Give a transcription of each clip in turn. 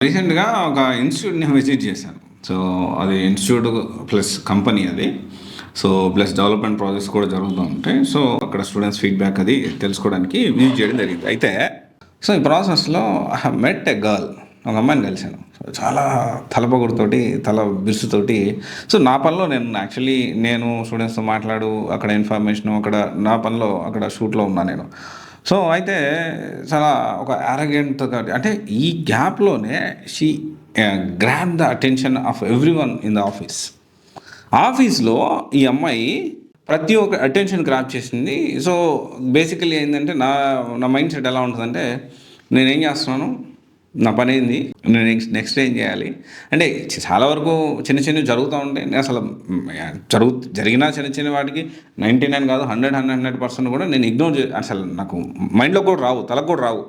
రీసెంట్‌గా ఒక ఇన్‌స్టిట్యూట్‌ని విజిట్ చేశాను. సో, అది ఇన్‌స్టిట్యూట్ ప్లస్ కంపెనీ అది. సో, ప్లస్ డెవలప్‌మెంట్ ప్రాజెక్ట్స్ కూడా జరుగుతూ ఉంటాయి. సో, అక్కడ స్టూడెంట్స్ ఫీడ్‌బ్యాక్ అది తెలుసుకోవడానికి విజిట్ చేయడం జరిగింది. అయితే సో, ఈ ప్రాసెస్‌లో I have met a girl. ఒక అమ్మాయిని కలిసాను. సో, చాలా తలపొగరుతోటి, తల బిరుసుతోటి సో, నా పనిలో నేను స్టూడెంట్స్‌తో అక్కడ ఇన్ఫర్మేషను, అక్కడ నా పనిలో అక్కడ షూట్‌లో ఉన్నా నేను. సో, అయితే చాలా ఒక యారగెంట్‌గా అంటే ఈ గ్యాప్‌లోనే she grab the attention of everyone in the office. ఆఫీస్‌లో ఈ అమ్మాయి ప్రతి ఒక్క అటెన్షన్ గ్రాబ్ చేసింది. సో, బేసికల్లీ ఏందంటే నా మైండ్ సెట్ ఎలా ఉంటదంటే, నేనేం చేస్తున్నాను? నా పనేంది? నేను నెక్స్ట్ ఏం చేయాలి? అంటే చాలా వరకు చిన్న చిన్నవి జరుగుతా ఉంటాయి. నేనసలు జరిగిన చిన్న చిన్న వాటికి 99 కాదు 100% కూడా నేను ఇగ్నోర్ అసలు నాకు మైండ్‌లో కూడా రావు. తలకు కూడా రావు.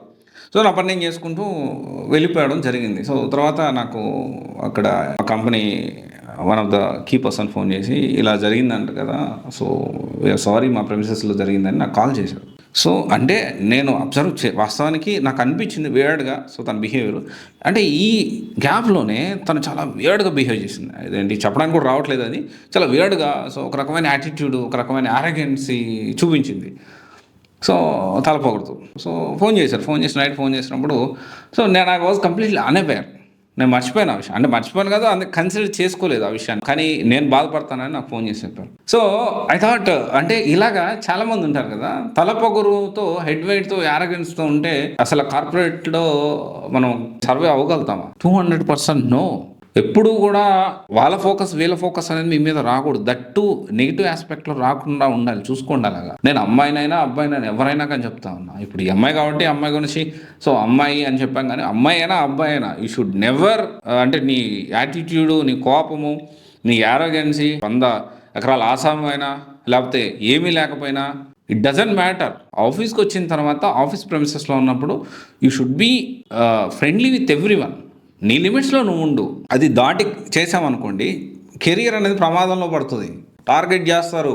సో, నా పని నేను చేసుకుంటూ వెళ్ళిపోవడం జరిగింది. సో, తర్వాత నాకు అక్కడ company one of the key person phone చేసి, ఇలా జరిగిందంట కదా! సో, వీఆర్ సారీ మా ప్రెమిసెస్‌లో జరిగిందని నాకు కాల్ చేశారు. సో, అంటే నేను వాస్తవానికి నాకు అనిపించింది వియర్డ్‌గా తన బిహేవియర్. అంటే ఈ గ్యాప్‌లోనే తను చాలా వియర్డ్‌గా బిహేవ్ చేసింది. అదేంటి చెప్పడానికి కూడా రావట్లేదు అది. చాలా వియర్డ్‌గా ఒక రకమైన యాటిట్యూడ్, ఒక రకమైన యారగెన్సీ చూపించింది. సో, తలపోకూడదు. సో, ఫోన్ చేశారు. నైట్ ఫోన్ చేసినప్పుడు ఐ వాస్ కంప్లీట్‌లీ అన్‌అవేర్. నేను మర్చిపోయాను ఆ విషయం. అంటే మర్చిపోయాను కాదు, కన్సిడర్ చేసుకోలేదు ఆ విషయాన్ని. కానీ నేను బాధపడతానని నాకు ఫోన్ చేసి చెప్పారు. సో, ఐ థాట్ అంటే ఇలాగా చాలామంది ఉంటారు కదా! తలపొగరుతో, హెడ్ వెయిట్‌తో, యారగెన్స్‌తో ఉంటే అసలు కార్పొరేట్‌లో మనం సర్వే అవ్వగలుగుతామా? 200% నో. ఎప్పుడూ కూడా వీళ్ళ ఫోకస్ అనేది మీ మీద రాకూడదు. దట్ టూ నెగెటివ్ ఆస్పెక్ట్‌లో రాకుండా ఉండాలి. చూసుకోండి అలాగా. నేను అమ్మాయినైనా, అబ్బాయినైనా ఎవరైనా కానీ చెప్తా ఉన్నా. ఇప్పుడు ఈ అమ్మాయి కాబట్టి అమ్మాయి గురించి అమ్మాయి అని చెప్పాం కానీ అమ్మాయి అయినా, అబ్బాయి అయినా యూ షుడ్ నెవర్ అంటే నీ యాటిట్యూడు, నీ కోపము, నీ యారోగెన్సీ 100 ఎకరాల ఆసాము అయినా లేకపోతే ఏమీ లేకపోయినా ఇట్ డజంట్ మ్యాటర్. ఆఫీస్‌కి వచ్చిన తర్వాత ఆఫీస్ ప్రెమిసెస్‌లో ఉన్నప్పుడు you should be friendly with everyone. నీ లిమిట్స్‌లో నువ్వు ఉండు. అది దాటి చేసామనుకోండి కెరియర్ అనేది ప్రమాదంలో పడుతుంది. టార్గెట్ చేస్తారు.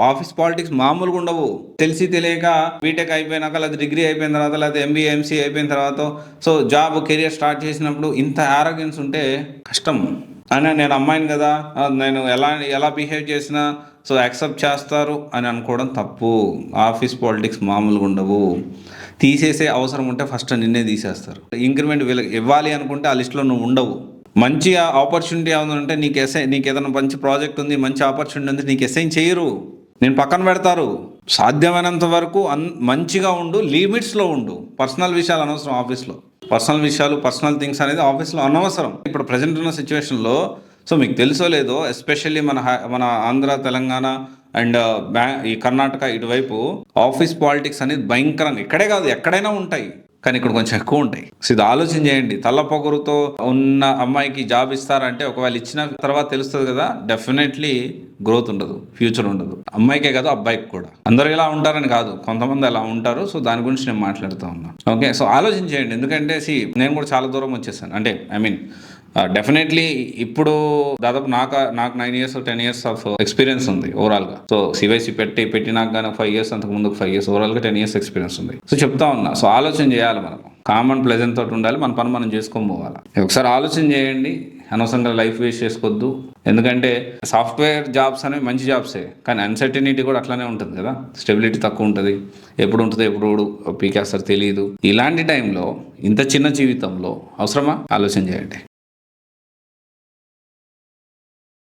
ఆఫీస్ పాలిటిక్స్ మామూలుగా ఉండవు. తెలిసి తెలియక బీటెక్ అయిపోయినాక లేదా డిగ్రీ అయిపోయిన తర్వాత లేదా ఎంబీఏ, ఎంసీఏ అయిపోయిన తర్వాత జాబ్ కెరియర్ స్టార్ట్ చేసినప్పుడు ఇంత యారోగెన్స్ ఉంటే కష్టం. నేను అమ్మాయిని కదా, నేను ఎలా బిహేవ్ చేసినా యాక్సెప్ట్ చేస్తారు అని అనుకోవడం తప్పు. ఆఫీస్ పాలిటిక్స్ మామూలుగా ఉండవు. తీసేసే అవసరం ఉంటే ఫస్ట్ నిన్నే తీసేస్తారు. ఇంక్రిమెంట్ వీళ్ళకి ఇవ్వాలి అనుకుంటే ఆ లిస్టులో నువ్వు ఉండవు. మంచి ఆపర్చునిటీ ఏమైనా ఉంటే నీకు ఏదైనా మంచి ప్రాజెక్ట్ ఉంది, మంచి ఆపర్చునిటీ ఉంది, నీకు అసైన్ చేయరు, నేను పక్కన పెడతారు. సాధ్యమైనంత వరకు మంచిగా ఉండు, లిమిట్స్లో ఉండు. పర్సనల్ విషయాలు అనవసరం ఆఫీస్లో. పర్సనల్ థింగ్స్ అనేది ఆఫీస్లో అనవసరం. ఇప్పుడు ప్రజెంట్ ఉన్న సిచ్యువేషన్లో మీకు తెలుసో లేదో, ఎస్పెషల్లీ మన ఆంధ్ర, తెలంగాణ అండ్ ఈ కర్ణాటక ఇటువైపు ఆఫీస్ పాలిటిక్స్ అనేది భయంకరంగా, ఇక్కడే కాదు ఎక్కడైనా ఉంటాయి, కానీ ఇక్కడ కొంచెం ఎక్కువ ఉంటాయి. ఇది ఆలోచన చేయండి. తల్లపొగరుతో ఉన్న అమ్మాయికి జాబ్ ఇస్తారంటే ఒకవేళ ఇచ్చిన తర్వాత తెలుస్తుంది కదా, డెఫినెట్లీ గ్రోత్ ఉండదు, ఫ్యూచర్ ఉండదు. అమ్మాయికే కాదు అబ్బాయికి కూడా. అందరూ ఇలా ఉంటారని కాదు, కొంతమంది అలా ఉంటారు. దాని గురించి నేను మాట్లాడుతూ ఉన్నా. ఓకే, ఆలోచన చేయండి. ఎందుకంటే నేను కూడా చాలా దూరం వచ్చేసాను. అంటే డెఫినెట్లీ ఇప్పుడు దాదాపు నాకు 9 years 10 years ఆఫ్ ఎక్స్పీరియన్స్ ఉంది ఓవరాల్గా. సివైసీ పెట్టినాక కానీ 5 years, అంతకు ముందుకు 5 years, ఓవరాల్గా 10 years ఎక్స్పీరియన్స్ ఉంది. చెప్తా ఉన్నా. ఆలోచన చేయాలి. మనం కామన్ ప్లెజెంట్ తోటి ఉండాలి. మన పని మనం చేసుకొని పోవాలి. ఒకసారి ఆలోచన చేయండి. అనవసరంగా లైఫ్ వేస్ట్ చేసుకోవద్దు. ఎందుకంటే సాఫ్ట్వేర్ జాబ్స్ అనేవి మంచి జాబ్సే, కానీ అన్సర్టనిటీ కూడా అట్లానే ఉంటుంది కదా. స్టెబిలిటీ తక్కువ ఉంటుంది. ఎప్పుడు ఉంటుందో ఎప్పుడు పీకేస్తారు తెలియదు. ఇలాంటి టైంలో ఇంత చిన్న జీవితంలో అవసరమా? ఆలోచన చేయండి.